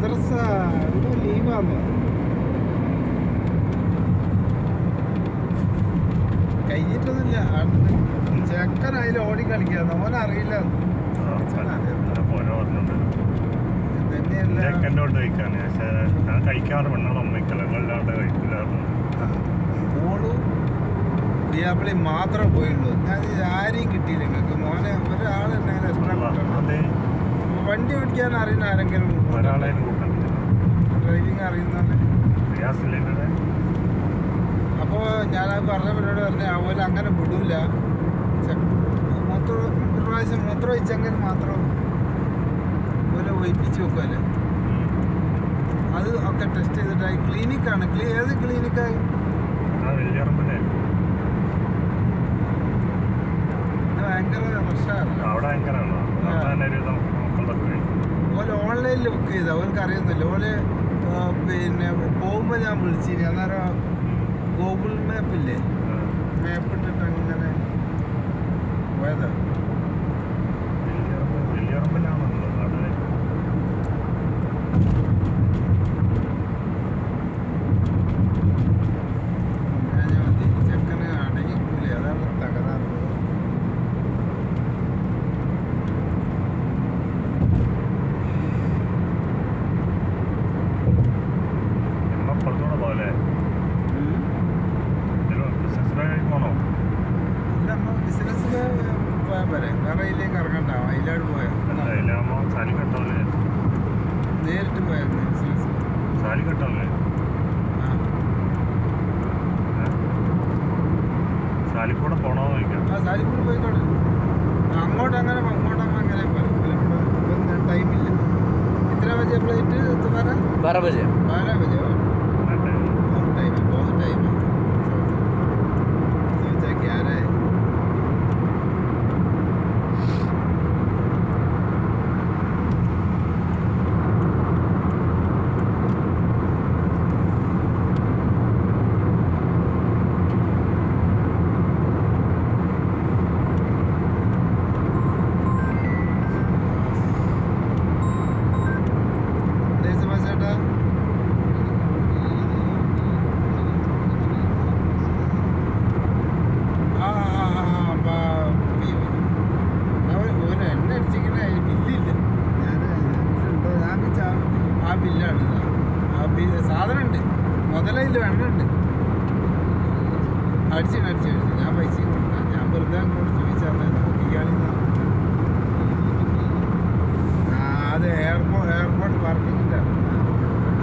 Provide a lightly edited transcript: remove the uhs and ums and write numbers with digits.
മദ്രസ ഒരു ലീവാന്ന് കഴിഞ്ഞിട്ടൊന്നുമില്ല. ചെക്കനായാലും ഓടി കളിക്കാന്ന് ഓനറിയില്ല. ഓളും പുയ്യാപ്പിളി മാത്രമേ പോയുള്ളൂ. ഞാൻ ആരെയും കിട്ടിയില്ല. നിങ്ങൾക്ക് മോനെ ഒരാളെന്നെ വണ്ടി ഓടിക്കാൻ അറിയുന്ന ആരെങ്കിലും ഡ്രൈവിങ് അറിയുന്ന. അപ്പോൾ ഞാനത് പറഞ്ഞവരോട് പറഞ്ഞ അതുപോലെ അങ്ങനെ വിടൂല. ഒരു പ്രാവശ്യം മൂത്രം ഒഴിച്ചെങ്കിൽ മാത്രം അതുപോലെ ഒഴിപ്പിച്ച് വെക്കുമല്ലേ. അത് ഒക്കെ ടെസ്റ്റ് ചെയ്തിട്ടായി. ക്ലിനിക്കാണ്. ഏത് ക്ലിനിക്കായി? ഭയങ്കര പ്രശ്നമാണ്. ഓല് ഓൺലൈനിൽ ബുക്ക് ചെയ്താൽ അവർക്ക് അറിയുന്നില്ല. ഓല് പിന്നെ പോകുമ്പോൾ ഞാൻ വിളിച്ചിനി. അന്നേരം ഗൂഗിൾ മാപ്പില്ലേ, മാപ്പ് ഇട്ടിട്ട് അങ്ങനെ പോയതാണ്. ചെക്കന് അടങ്ങിക്കൂലേ, അതാണ് തകരാറ്. ബിസിനസ്സിൽ പോയാൽ പോരെ, വേറെ ഇതിലേക്ക് ഇറങ്ങണ്ട. അതിലോട്ട് പോയാൽ നേരിട്ട് പോയായിരുന്നു ബിസിനസ്. സാലിക്കൂടെ പോണോ ചോദിക്കാം. ആ സാലിക്കൂടെ പോയിക്കോട്ടെ. അങ്ങോട്ടങ്ങനെ ടൈമില്ല. ഇത്ര ബജെ ഫ്ലൈറ്റ്? 12 बजे. 12 बजे बहुत टाइम है. सोचा क्या रहा है. ആ ബില്ലാണ്. സാധനമുണ്ട്, മുതലയിൽ വെണ്ണുണ്ട്. അടിച്ചു ഞാൻ പൈസ കൊടുക്കാം. ഞാൻ വെറുതെ അങ്ങോട്ട് ചോദിച്ചാൽ ഇയാളിൽ